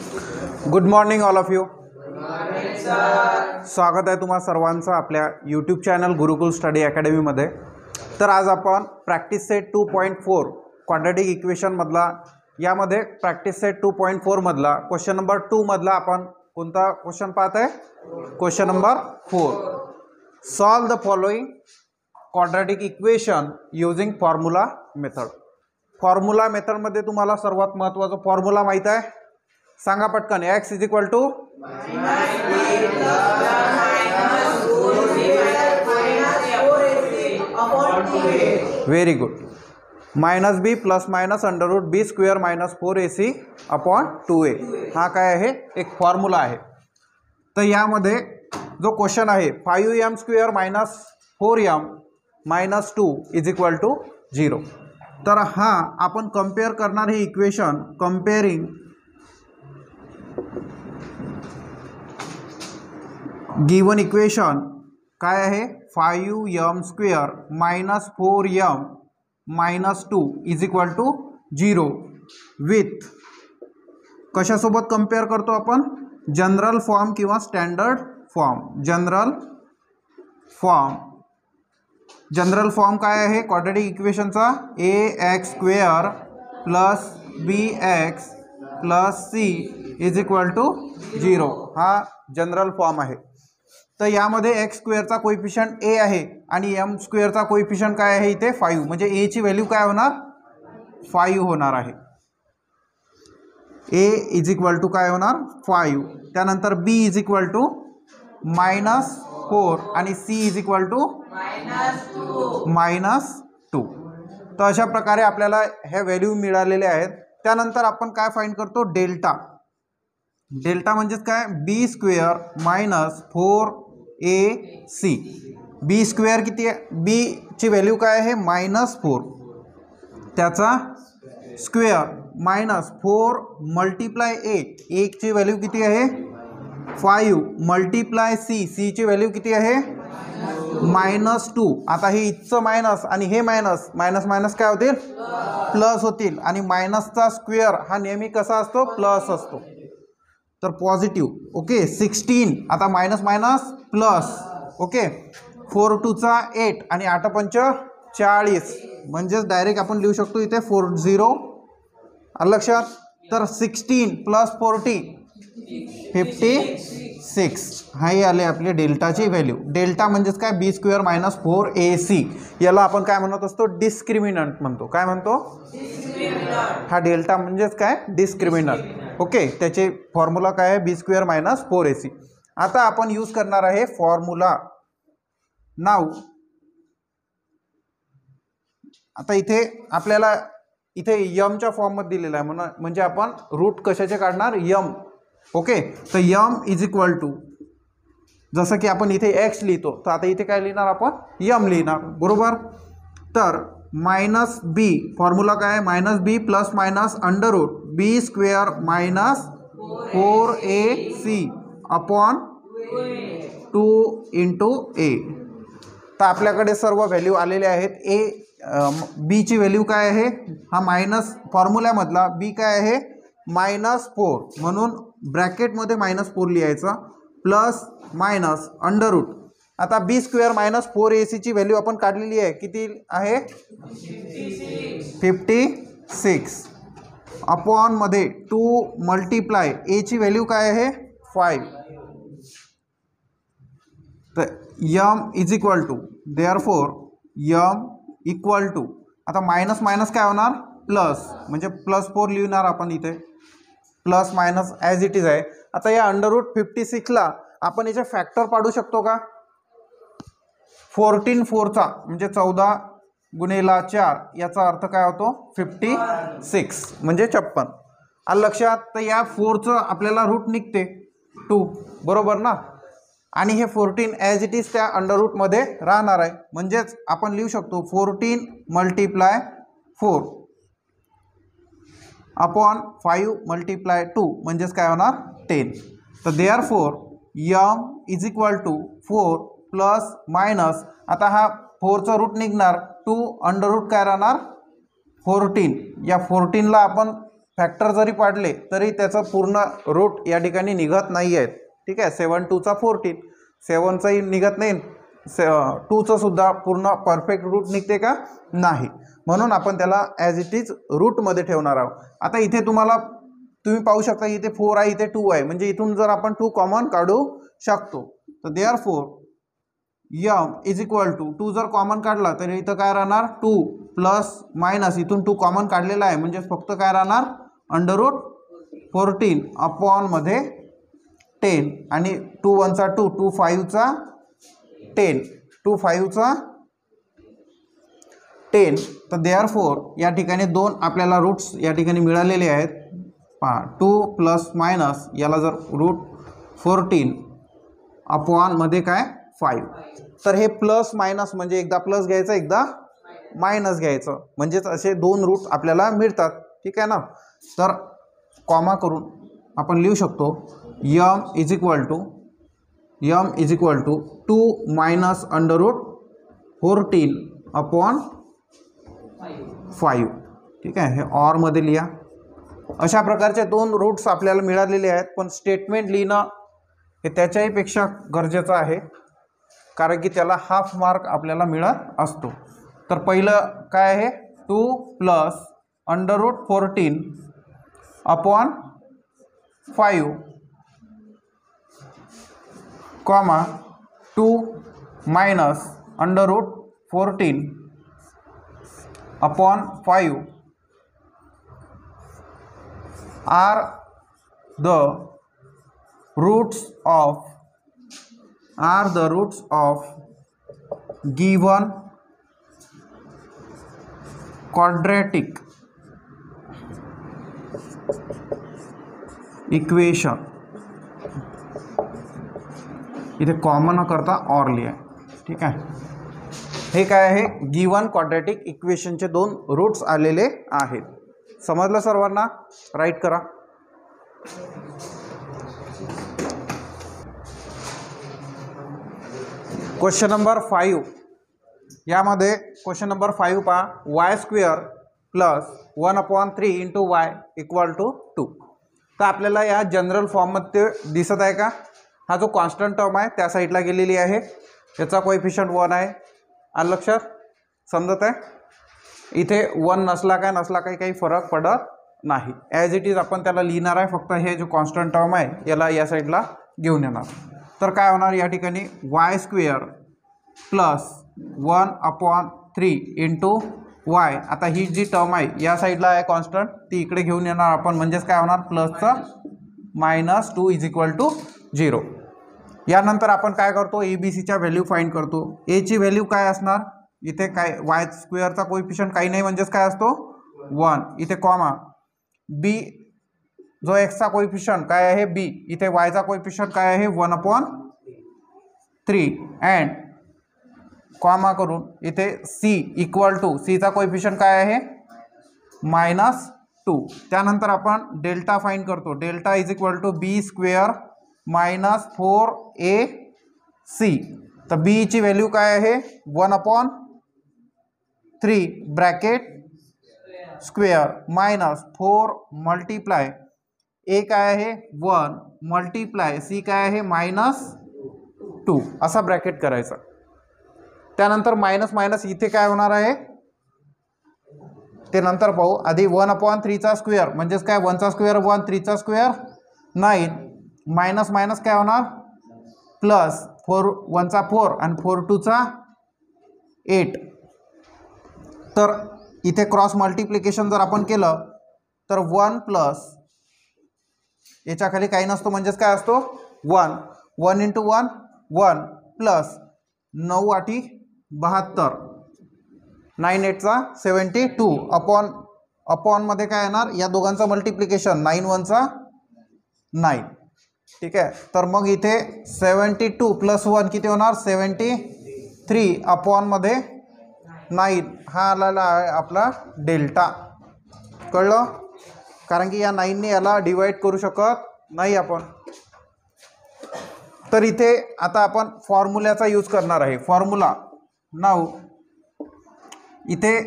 Good morning all of you. स्वागत आहे तुम्हा सर्वांचं आपल्या यूट्यूब चॅनल गुरुकुल स्टडी अकॅडमीमध्ये. तर आज आपण प्रॅक्टिस सेट 2.4 क्वाड्रॅटिक इक्वेशनमधला यामध्ये प्रॅक्टिस सेट 2.4 मधला क्वेश्चन नंबर 2 मधला आपण कोणता क्वेश्चन पाहत आहे? Question number 4. Solve the following quadratic equation using formula method. Formula मेथडमध्ये तुम्हाला सर्वात महत्त्वाचा फॉर्म्युला माहित आहे? सांगा पटकन. x is equal to very good. Minus B plus minus under root B square minus 4ac upon 2a. हा काय आहे? एक फॉर्म्युला आहे. तर यामध्ये जो क्वेश्चन आहे 5m square minus 4m minus 2 is equal to 0. तर हा आपण कंपेअर करणार हे इक्वेशन कंपेअरिंग गिवन इक्वेशन काय आहे? 5m square minus 4m minus 2 is equal to 0 with कशासोबत कंपेअर करतो आपण? जनरल फॉर्म किंवा स्टँडर्ड फॉर्म. जनरल फॉर्म काय आहे क्वाड्रॅटिक इक्वेशनचा? ax square plus bx plus c is equal to 0. हा जनरल फॉर्म आहे. तर यामध्ये एक्स स्क्वेअरचा कोइफिशियंट a आहे आणि m स्क्वेअरचा कोइफिशियंट काय आहे इथे? 5. म्हणजे a ची व्हॅल्यू काय होणार? 5 होणार आहे. a इज इक्वल टू काय होणार? 5. त्यानंतर b is equal to minus 4 आणि c is equal to minus 2. तर अशा प्रकारे आपल्याला ह्या व्हॅल्यू मिळालेले आहेत. त्यानंतर आपण काय फाइंड करतो? डेल्टा. डेल्टा म्हणजेच काय? बी स्क्वेअर मायनस 4ac. बी स्क्वेअर किती आहे? बी ची व्हॅल्यू काय आहे? मायनस 4. त्याचा स्क्वेअर मायनस 4 मल्टिप्लाय ए ची व्हॅल्यू किती आहे? 5 मल्टिप्लाय सी ची व्हॅल्यू किती आहे? मायनस 2. आता हे इथचं मायनस आणि हे मायनस मायनस मायनस काय होतील? प्लस होतील. आणि मायनसचा स्क्वेअर हा नेहमी कसा असतो? प्लस असतो. तर पॉझिटिव्ह. ओके. 16. आता मायनस मायनस प्लस. ओके. 4 2 चा 8 आणि 8 पंच 40. म्हणजेच डायरेक्ट आपण लिहू शकतो इथे 40. आलं लक्षात? तर 16 प्लस 40 56. हाही आले आपले डेल्टाची व्हॅल्यू. डेल्टा म्हणजेच काय? बी स्क्वेअर मायनस 4ac. याला आपण काय म्हणत असतो? डिस्क्रिमिनंट म्हणतो. काय म्हणतो? हा डेल्टा म्हणजेच काय? डिस्क्रिमिनंट. ओके. त्याचे फॉर्म्युला काय आहे? बी स्क्वेअर मायनस 4ac. आता आपण यूज करणार आहे फॉर्म्युला. नाव आता इथे आपल्याला इथे यमच्या फॉर्ममध्ये दिलेला आहे म्हणजे आपण रूट कशाचे काढणार? यम. ओके. तर यम इज इक्वल टू जसं की आपण इथे एक्स लिहितो तर आता इथे काय लिहिणार आपण? यम लिहिणार. बरोबर. तर मायनस बी फॉर्म्युला काय आहे? Minus B plus minus under root B square minus 4ac upon 2 into A. तर आपल्याकडे सर्व व्हॅल्यू आलेले आहेत. बी ची व्हॅल्यू काय आहे? हा मायनस फॉर्म्युल्यामधला बी काय आहे? मायनस 4. म्हणून ब्रॅकेटमध्ये मायनस 4 लिहायचा प्लस मायनस अंडर रूट. आता बी स्क्वेअर मायनस 4ac ची व्हॅल्यू आपण काढलेली आहे. किती आहे? 56 अपॉन मध्ये 2 मल्टिप्लाय ए ची व्हॅल्यू काय आहे? 5. तर m is equal to therefore m equal to आता मायनस मायनस काय होणार? प्लस. म्हणजे प्लस 4 लिहिणार आपण इथे. Plus minus as it is आहे. आता या अंडर रूट 56ला आपण याचे फॅक्टर पाडू शकतो का? 14 4चा म्हणजे 14 गुणिला 4 याचा अर्थ काय होतो? 56 म्हणजे 56. आलं लक्षात? तर या 4चं आपल्याला रूट निघते 2. बरोबर ना? आणि हे 14 ॲज इट इज त्या अंडर रूटमध्ये राहणार आहे. म्हणजेच आपण लिहू शकतो 14 मल्टिप्लाय 4 अपॉन 5 मल्टिप्लाय 2 म्हणजेच काय होणार? 10. तर therefore m is equal to 4 plus minus आता हा 4चा रूट निघणार 2 अंडर रूट काय राहणार? 14. या 14ला आपण फॅक्टर जरी पाडले तरी त्याचं पूर्ण रूट या ठिकाणी निघत नाही आहेत. ठीक आहे, 7 2 14, 7चाही निघत नाही, 2चं सुद्धा पूर्ण परफेक्ट रूट निघते का, नाही. म्हणून आपण त्याला ॲज इट इज रूटमध्ये ठेवणार आहोत. आता इथे तुम्ही पाहू शकता इथे 4 आहे, इथे 2 आहे, म्हणजे इथून जर आपण 2 कॉमन काढू शकतो. तर therefore m is equal to 2 जर कॉमन काढला तर इथं काय राहणार 2 प्लस मायनस इथून 2 कॉमन काढलेला आहे म्हणजे फक्त काय राहणार √14 अपॉन मध्ये 10 आणि 2 1 चा 2 2 5 चा 10 2 5 चा 10. तर देअरफॉर या ठिकाणी 2 आपल्याला रूट्स या ठिकाणी मिळालेले आहेत. 2 प्लस मायनस याला जर √14 अपॉन मध्ये काय 5. तर हे प्लस मायनस म्हणजे एकदा प्लस घ्यायचं एकदा मायनस घ्यायचं, म्हणजेच असे 2 रूट आपल्याला मिळतात. ठीक आहे ना. तर कॉमा करून आपण लिहू शकतो m is equal to 2 minus √14 upon 5. ठीक आहे, हे ऑरमध्ये लिहा. अशा प्रकारचे 2 रूट्स आपल्याला मिळालेले आहेत, पण स्टेटमेंट लिहिणं हे त्याच्याही पेक्षा गरजेचं आहे, कारण की त्याला हाफ मार्क आपल्याला मिळत असतो. तर पहिलं काय आहे 2 plus √14 upon 5 comma 2 minus √14 upon 5 are the roots of given quadratic equation. इथे कॉमन करता और लिहा. ठीक आहे, हे काय आहे गिवन क्वाड्रॅटिक इक्वेशनचे 2 रूट्स आलेले आहेत. समजलं सर्वांना? राईट करा. Question number 5. यामध्ये क्वेश्चन नंबर 5 पहा, y² plus 1/3 into y equal to 2. तर आपल्याला या जनरल फॉर्ममध्ये दिसत आहे का, हा जो कॉन्स्टंट टर्म आहे त्या साईडला गेलेली आहे, याचा कोएफिशियंट 1 आहे. आलं लक्षात? समजत आहे? इथे 1 नसला काही फरक पडत नाही. ॲज इट इज आपण त्याला लिहिणार आहे, फक्त हे जो कॉन्स्टंट टर्म आहे याला या साईडला घेऊन येणार. तर काय होणार या ठिकाणी y² प्लस 1/3 इंटू y. आता ही जी टर्म आहे या साईडला आहे कॉन्स्टंट, ती इकडे घेऊन येणार आपण, म्हणजेच काय होणार प्लसचं -2 इज इक्वल टू 0. यानंतर आपण काय करतो ABCच्या व्हॅल्यू फाइंड करतो. A ची व्हॅल्यू काय असणार, इथे काय y² कोएफिशियंट काही नाही म्हणजेच काय असतो 1. इथे कॉमा B जो x चा कोएफिशियंट काय आहे B, इथे y चा कोएफिशियंट काय आहे 1/3 अँड कॉमा करून इथे C इक्वल टू C चा कोएफिशियंट काय आहे -2. त्यानंतर आपण डेल्टा फाइंड करतो. Delta is equal to B² -4AC. तर B ची व्हॅल्यू काय आहे 1/3 ब्रॅकेट स्क्वेअर -4 मल्टिप्लाय A काय आहे 1 मल्टिप्लाय C काय आहे -2 असा ब्रॅकेट करायचा. त्यानंतर मायनस मायनस इथे काय होणार आहे ते नंतर पाहू. आधी 1/3 चा स्क्वेअर म्हणजेच काय 1 चा स्क्वेअर 1, 3 चा स्क्वेअर 9, मायनस मायनस काय होणार प्लस 4 1 चा 4 आणि 4 2 चा 8. तर इथे क्रॉस मल्टिप्लिकेशन जर आपण केलं तर 1 प्लस याच्या खाली काही नसतो म्हणजेच काय असतो 1 1 × 1 1 प्लस 9 8 72 9 8 चा 72 अपॉन मध्ये काय येणार या दोघांचं मल्टिप्लिकेशन 9 1 चा 9. ठीक आहे, तर मग इथे 72 प्लस 1 किती होणार 73 अपॉन मध्ये 9. हा आलेला आहे आपला डेल्टा. कळलं? कारण की या 9ने याला डिवाइड करू शकत नाही आपण. तर इथे आता आपण फॉर्म्युल्याचा यूज करणार आहे. फॉर्म्युला नाव इथे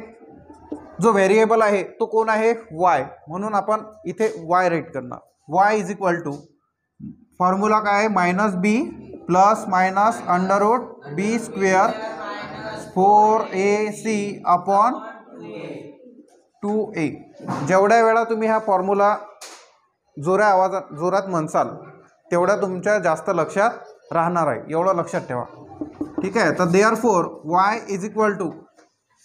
जो व्हेरिएबल आहे तो कोण आहे वाय, म्हणून आपण इथे वाय राईट करणार. Y is equal to formula काय आहे मायनस बी प्लस मायनस अंडर रूट बी स्क्वेअर 4ac अपॉन 2a. जेवढ्या वेळा तुम्ही हा फॉर्म्युला जोरात म्हणसाल तेवढा तुमच्या जास्त लक्षात राहणार आहे, एवढं लक्षात ठेवा. ठीक आहे. तर therefore y is equal to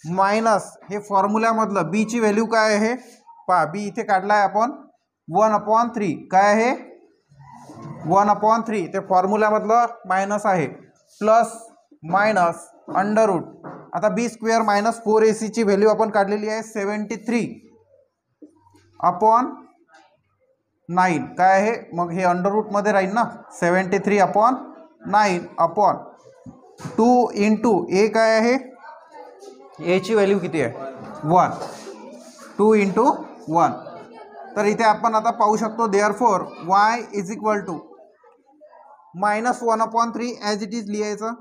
minus हे फॉर्म्युल्यामधलं बी ची व्हॅल्यू काय आहे पहा, बी इथे काढला आहे आपण 1/3. काय आहे 1/3, ते फॉर्म्युल्यामधलं मायनस आहे, प्लस मायनस अंडर रूट. आता बी स्क्वेअर मायनस 4ac ची व्हॅल्यू आपण काढलेली आहे 73/9. काय आहे मग हे अंडर रूटमध्ये राहील ना, 73/9 अपॉन 2 इंटू ए काय आहे, ए ची व्हॅल्यू किती आहे 1, 2 इंटू 1. तर इथे आपण आता पाहू शकतो therefore y is equal to minus 1/3 as it is लिहायचं,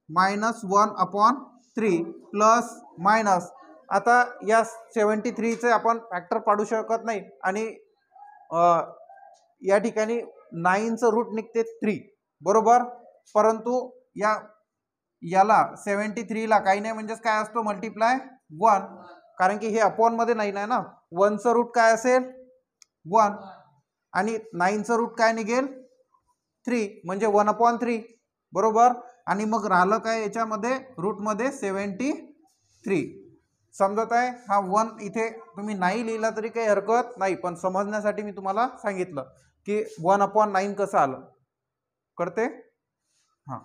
मायनस 1/3 प्लस मायनस. आता या 73चे आपण फॅक्टर पाडू शकत नाही आणि या ठिकाणी 9चं रूट निघते 3 बरोबर. परंतु याला 73ला काही नाही म्हणजेच काय असतो मल्टिप्लाय 1, कारण की हे अपॉनमध्ये नाही ना. 1चं रूट काय असेल 1 आणि 9चं रूट काय निघेल 3 म्हणजे 1/3 बरोबर. आणि मग राहिलं काय याच्यामध्ये रूटमध्ये 73. समजत आहे. हा 1 इथे तुम्ही नाही लिहिला तरी काही हरकत नाही, पण समजण्यासाठी मी तुम्हाला सांगितलं की 1/9 कसं आलं कळते. हां,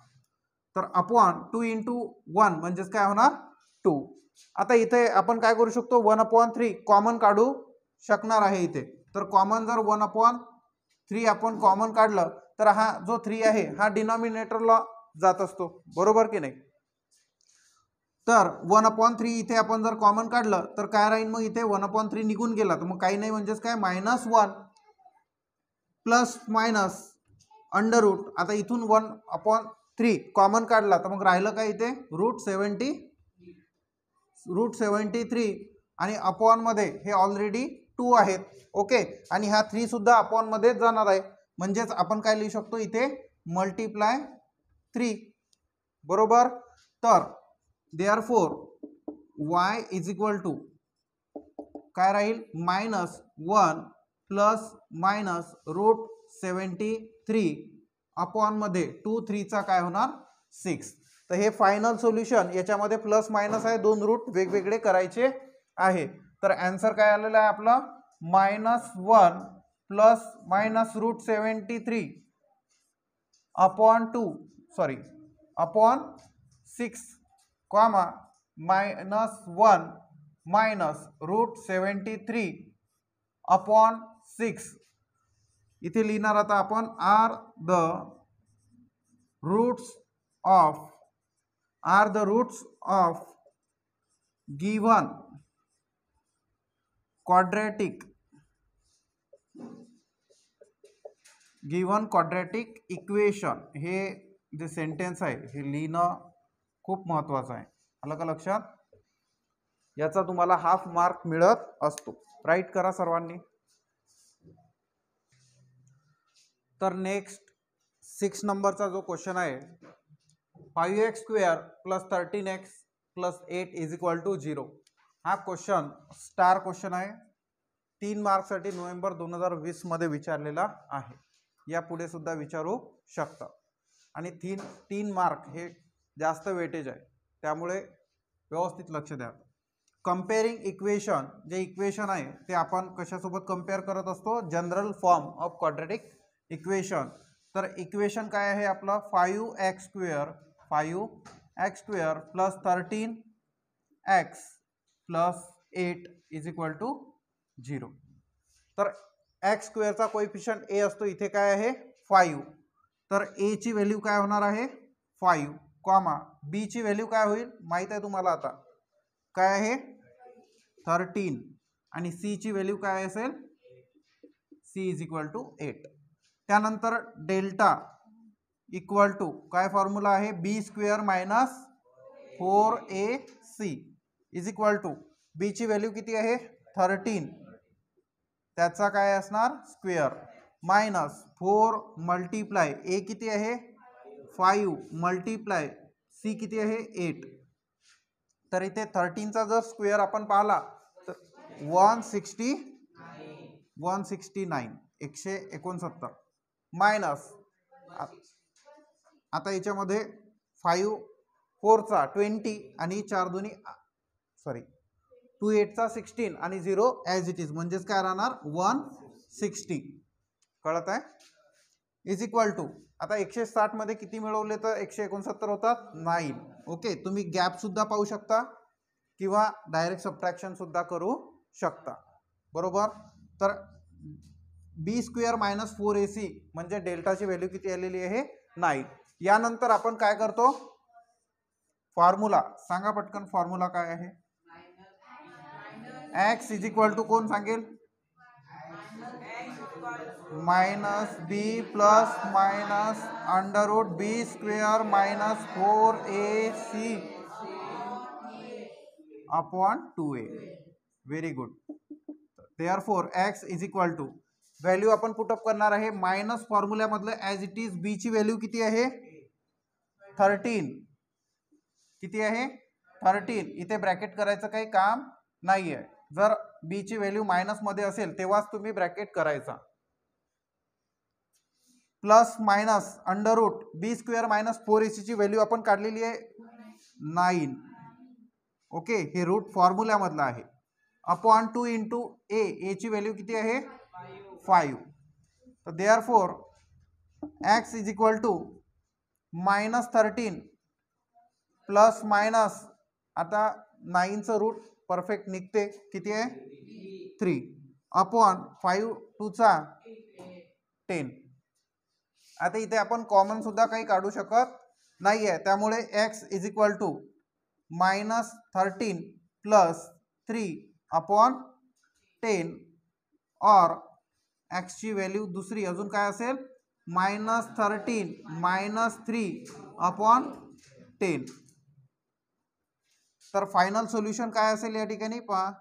तर अपॉन 2 इंटू 1 म्हणजेच काय होणार 2. आता इथे आपण काय करू शकतो 1/3 कॉमन काढू शकणार आहे इथे. तर कॉमन जर 1/3 आपण कॉमन काढलं तर हा जो 3 आहे हा डिनॉमिनेटरला जात असतो बरोबर की नाही. तर 1/3 इथे आपण जर कॉमन काढलं तर काय राहील मग इथे 1/3 निघून गेला तर मग काही नाही म्हणजेच काय -1 प्लस मायनस अंडर रूट. आता इथून 1/3 कॉमन काढला तर मग राहिलं काय इथे √73 आणि अपॉनमध्ये हे ऑलरेडी 2 आहेत. ओके, आणि हा 3 सुद्धा अपॉनमध्ये जाणार आहे म्हणजेच आपण काय लिहू शकतो इथे मल्टिप्लाय 3 बरोबर. तर therefore y is equal to काय राहील -1 प्लस मायनस √73 अपॉनमध्ये 2 3चा काय होणार 6. तर हे फायनल सोल्युशन. याच्यामध्ये प्लस मायनस आहे, 2 रूट वेगवेगळे करायचे आहे. तर आन्सर काय आलेला आहे आपला -1 plus minus √73 upon 6 comma -1 minus √73 upon 6. इथे लिहिणार आता आपण are the roots of given quadratic equation. हे जे सेंटेन्स आहे हे लिहिणं खूप महत्त्वाचं आहे. आलं का लक्षात. याचा तुम्हाला हाफ मार्क मिळत असतो. राईट करा सर्वांनी. तर नेक्स्ट 6 नंबरचा जो क्वेश्चन आहे 5x² plus 13x plus 8 is equal to 0. हा क्वेश्चन स्टार क्वेश्चन आहे. 3 मार्कसाठी नोव्हेंबर 2020 मध्ये विचारलेला आहे. यापुढे सुद्धा विचारू शकता आणि 3 मार्क हे जास्त वेटेज आहे, त्यामुळे व्यवस्थित लक्ष द्या. कंपेअरिंग इक्वेशन. जे इक्वेशन आहे ते आपण कशासोबत कंपेअर करत असतो general form of quadratic equation. तर इक्वेशन काय आहे आपलं 5x² plus 13x plus 8 is equal to 0. तर x² चा कोएफिशियंट a असतो, इथे काय आहे 5. तर a ची व्हॅल्यू काय होणार आहे 5 कॉमा b ची व्हॅल्यू काय होईल माहित आहे तुम्हाला आता काय आहे 13 आणि c ची व्हॅल्यू काय असेल c इज इक्वल टू 8. त्यानंतर डेल्टा इक्वल टू काय फॉर्म्युला आहे b² minus 4ac is equal to b ची व्हॅल्यू किती आहे 13, त्याचा काय असणार स्क्वेअर, मायनस 4 मल्टिप्लाय ए किती आहे 5 मल्टिप्लाय सी किती आहे 8. तर इथे 13चा जर स्क्वेअर आपण पाहिला तर 169 169 मायनस आता याच्यामध्ये 5 4चा 20 आणि 4 दुनी 2 8चा 16 आणि 0 ॲज इट इज म्हणजेच काय राहणार 160. कळत आहे. इज इक्वल टू आता 160 मध्ये किती मिळवले तर 169 होतात 9. ओके, तुम्ही गॅप सुद्धा पाहू शकता किंवा डायरेक्ट सबट्रॅक्शन सुद्धा करू शकता. बरोबर. तर बी स्क्वेअर मायनस 4ac म्हणजे डेल्टाची व्हॅल्यू किती आलेली आहे 9. यानंतर आपण काय करतो फॉर्म्युला सांगा पटकन. फॉर्म्युला काय आहे x इज इक्वल टू कोण सांगेल minus B plus minus under root B square minus 4ac upon 2a. Very good. Therefore x is equal to value आपण पुटअप करणार आहे मायनस फॉर्म्युल्यामधलं ॲज इट इज बी ची value किती आहे 13. किती आहे 13. इथे ब्रॅकेट करायचं काही काम नाही आहे. जर बी ची व्हॅल्यू मायनस मध्ये असेल तेव्हाच तुम्ही ब्रॅकेट करायचा. प्लस मायनस अंडर रूट बी स्क्वेअर मायनस 4ac ची व्हॅल्यू आपण काढलेली आहे 9. ओके, हे रूट फॉर्म्युल्यामधलं आहे. अपॉन 2 इंटू ए ची व्हॅल्यू किती आहे 5. तर therefore x is equal to minus 13 plus minus आता 9चं रूट परफेक्ट निघते किती आहे 3 अपॉन 5 2चा 10. आता इथे आपण कॉमन सुद्धा काही काढू शकत नाही आहे, त्यामुळे x is equal to minus 13 plus 3 upon 10 or x ची व्हॅल्यू दुसरी अजून काय असेल मायनस 13 मायनस 3 अपॉन 10. तर फायनल सोल्युशन काय असेल या ठिकाणी पहा.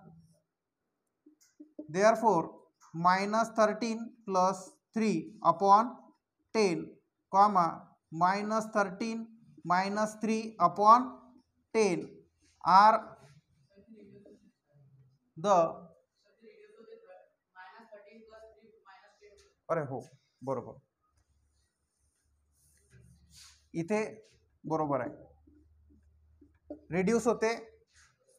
Therefore minus 13 plus 3 upon 10 comma minus 13 minus 3 upon 10 are the अरे हो बरोबर इथे बरोबर आहे. रिड्यूस होते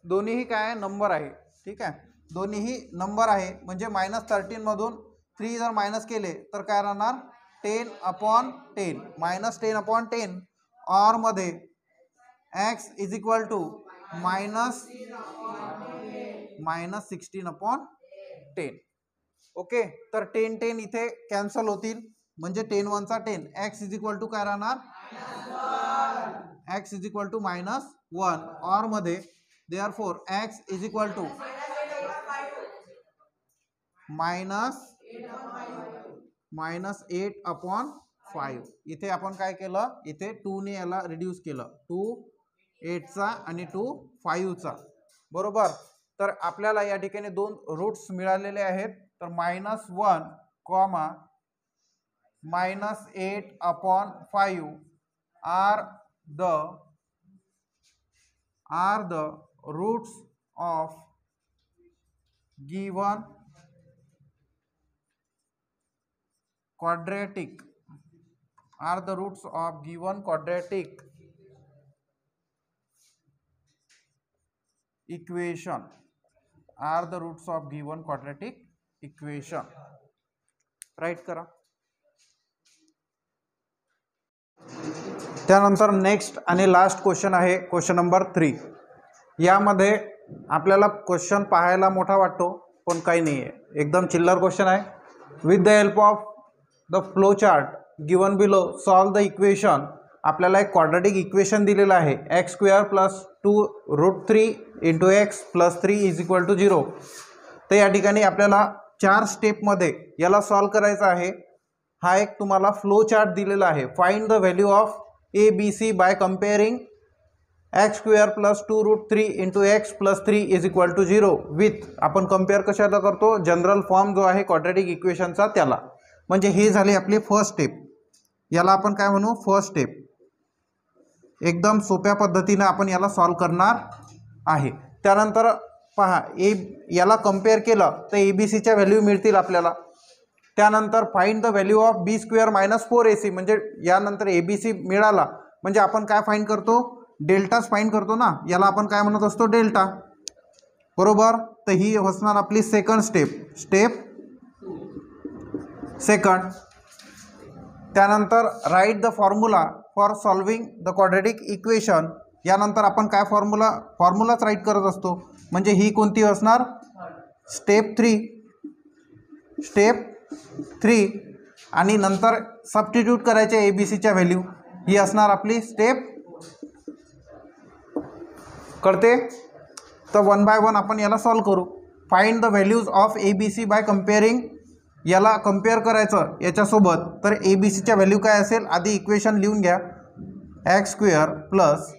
दोन्हीही काय नंबर आहे. ठीक आहे, दोन्हीही नंबर आहे म्हणजे मायनस 13 मधून 3 जर मायनस केले तर काय राहणार 10 अपॉन 10 मायनस 10 अपॉन 10 और मध्ये x is equal to minus 16 upon 10. Okay, तर 10 10 इथे कॅन्सल होतील म्हणजे 10 1 चा 10. x इज इक्वल टू काय राहणार x is equal to minus 1 or मध्ये therefore x is equal to minus 8 upon 5. इथे आपण काय केलं इथे 2 ने याला रिड्यूस केलं 2 8चा आणि 2 5चा. बरोबर. तर आपल्याला या ठिकाणी दोन रूट्स मिळालेले आहेत. तर minus 1 comma minus 8 upon 5 are the roots of given quadratic equation write करा. त्यानंतर नेक्स्ट आणि लास्ट क्वेश्चन आहे क्वेश्चन नंबर 3. यामध्ये आपल्याला क्वेश्चन पाहायला मोठा वाटतो पण काही नाही आहे, एकदम चिल्लर क्वेश्चन आहे. With the help of the flow chart given below solve the equation. आपल्याला एक क्वाड्रॅटिक इक्वेशन दिलेलं आहे x square plus 2 root 3 into x plus 3 is equal to 0. तर या ठिकाणी आपल्याला 4 स्टेपमध्ये याला सॉल्व करायचं आहे. हा एक तुम्हाला फ्लो चार्ट दिलेला आहे. Find the value of A B C by comparing x square plus 2√3 into x plus 3 is equal to 0 with आपण कम्पेअर कशाला करतो जनरल फॉर्म जो आहे क्वाड्रॅटिक इक्वेशनचा त्याला. म्हणजे ही झाली आपली फर्स्ट स्टेप. याला आपण काय म्हणू फर्स्ट स्टेप. एकदम सोप्या पद्धतीने आपण याला सॉल्व करणार आहे. त्यानंतर पहा याला कम्पेअर केलं तर ABCच्या व्हॅल्यू मिळतील आपल्याला. त्यानंतर find the value of b square minus 4AC म्हणजे यानंतर ABC मिळाला म्हणजे आपण काय फाइंड करतो डेल्टाच फाइंड करतो ना. याला आपण काय म्हणत असतो डेल्टा बरोबर. तर ही असणार आपली सेकंड स्टेप सेकंड. त्यानंतर right the formula for solving the quadratic equation. यानंतर आपण काय फॉर्म्युलाच राईट करत असतो म्हणजे ही कोणती असणार स्टेप 3 आणि नंतर सबस्टिट्यूट करायचे ABCच्या व्हॅल्यू. ही असणार आपली स्टेप करते. तर 1 बाय 1 आपण याला सॉल्व करू. Find the values of ABC by comparing. याला कम्पेअर करायचं याच्यासोबत. तर ABCच्या व्हॅल्यू काय असेल आधी इक्वेशन लिहून घ्या. X square plus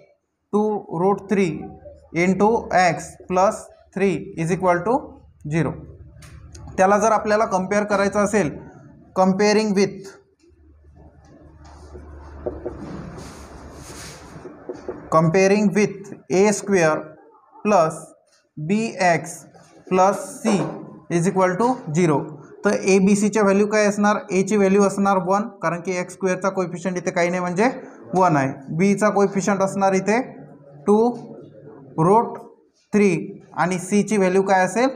2√3 into x plus 3 is equal to 0. त्याला जर आपल्याला कम्पेअर करायचं असेल comparing with a square plus BX plus C is equal to 0. तर ABCच्या व्हॅल्यू काय असणार Aची व्हॅल्यू असणार 1 कारण की एक्स स्क्वेअरचा कोएफिशियंट इथे काही नाही म्हणजे 1 आहे. Bचा कोएफिशियंट असणार इथे 2√3 आणि Cची व्हॅल्यू काय असेल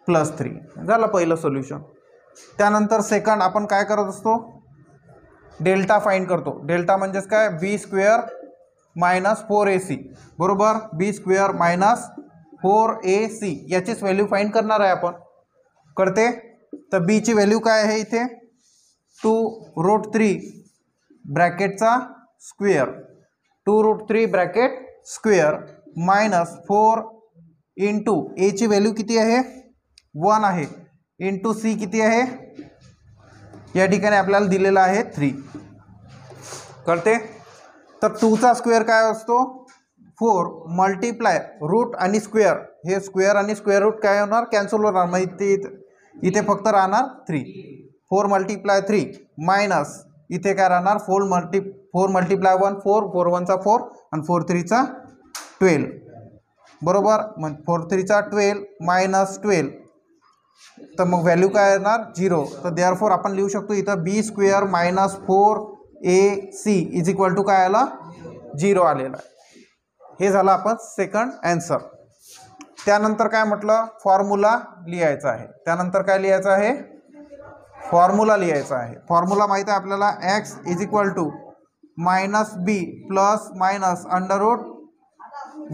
प्लस 3. झालं पहिलं सोल्युशन. त्यानंतर सेकंड आपण काय करत असतो डेल्टा फाइंड करतो. डेल्टा म्हणजेच काय बी स्क्वेअर मायनस 4AC बरोबर. बी स्क्वेअर मायनस 4AC याचीच व्हॅल्यू फाइंड करणार आहे आपण करते. तर बीची व्हॅल्यू काय आहे इथे 2√3 ब्रॅकेटचा square 2√3 bracket square minus 4 into एची व्हॅल्यू किती आहे 1 आहे इंटू C किती आहे या ठिकाणी आपल्याला दिलेला आहे 3 करते. तर 2चा स्क्वेअर काय असतो 4 मल्टिप्लाय रूट आणि स्क्वेअर. हे स्क्वेअर आणि स्क्वेअर रूट काय होणार कॅन्सल होणार. मग इथे फक्त राहणार 3. 4 मल्टिप्लाय 3 मायनस इथे काय राहणार 4 मल्टिप्लाय 1 4 4 1 चा 4 आणि 4 3 चा 12 बरोबर. मग 4 3 चा 12 मायनस 12 तर मग व्हॅल्यू काय येणार 0. तर देअरफॉर आपण लिहू शकतो इथं b square minus 4AC is equal to काय आला 0 आलेला आहे. हे झालं आपण सेकंड आन्सर. त्यानंतर काय म्हटलं फॉर्म्युला लिहायचा आहे. त्यानंतर काय लिहायचं आहे फॉर्म्युला लिहायचा आहे. फॉर्म्युला माहिती आहे आपल्याला x is equal to minus B plus minus under root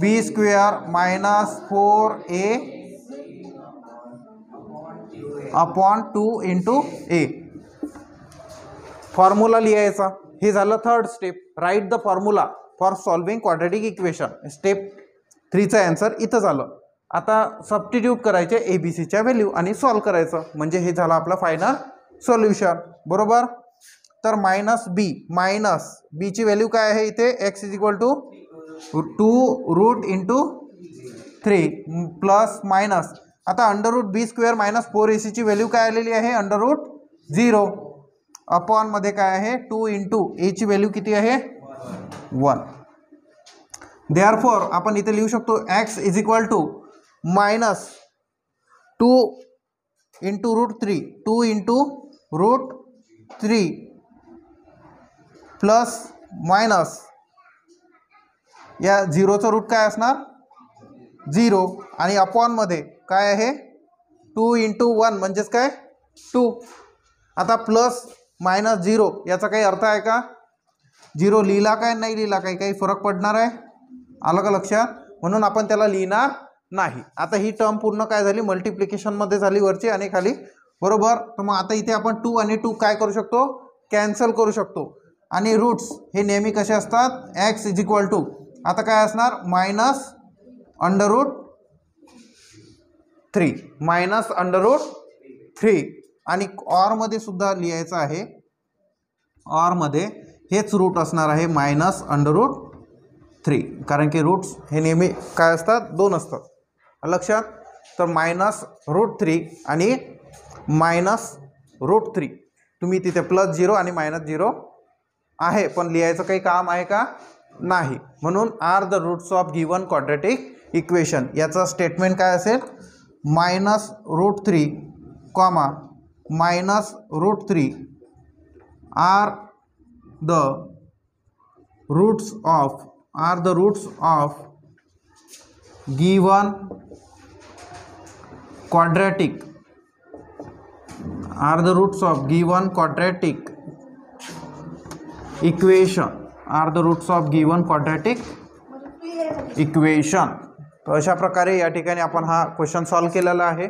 B square minus 4A upon 2 into a. Formula लिहायचा. हे झालं third step. Write the formula for solving quadratic equation. Step 3चा आन्सर इथं झालं. आता सबस्टिट्यूट करायचे ABCच्या व्हॅल्यू आणि solve करायचं म्हणजे हे झालं आपलं फायनल सोल्युशन बरोबर. तर मायनस बीची व्हॅल्यू काय आहे इथे x is equal to 2 into 3 plus minus आता अंडर रूट बी स्क्वेअर मायनस 4AC ची व्हॅल्यू काय आलेली आहे अंडर रूट 0 अपॉन मध्ये काय आहे 2 इंटू एची व्हॅल्यू किती आहे 1. देअरफॉर आपण इथे लिहू शकतो x is equal to minus 2 into √3 2 into √3 plus minus या 0चं रूट काय असणार 0 आणि अपॉन मध्ये काय आहे 2 इंटू 1 म्हणजेच काय 2. आता प्लस मायनस 0 याचा काही अर्थ आहे का 0 लिहिला काय नाही लिहिला काही फरक पडणार आहे आलं का लक्षात. म्हणून आपण त्याला लिहिणार नाही. आता ही टर्म पूर्ण काय झाली मल्टिप्लिकेशनमध्ये झाली वरची आणि खाली बरोबर. तर मग आता इथे आपण 2 आणि 2 काय करू शकतो कॅन्सल करू शकतो. आणि रूट्स हे नेहमी कसे असतात एक्स इज इक्वल टू आता काय असणार minus under root 3 minus under root 3 आणि ऑरमध्ये सुद्धा लिहायचं आहे. ऑरमध्ये हेच रूट असणार आहे मायनस अंडर रूट 3, कारण की रूट्स हे नेहमी काय असतात, 2 असतात लक्षात. तर -√3 आणि -√3 तुम्ही तिथे +0 आणि -0 आहे, पण लिहायचं काही काम आहे का, नाही. म्हणून are the roots of given quadratic equation. याचा स्टेटमेंट काय असेल, -√3, -√3 are the roots of given quadratic equation. तर अशा प्रकारे या ठिकाणी आपण हा क्वेश्चन सॉल्व केलेला आहे.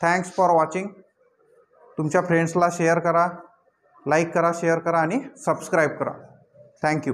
Thanks for watching. तुमच्या फ्रेंड्सला शेअर करा, लाईक करा, शेअर करा आणि सबस्क्राईब करा. थँक्यू.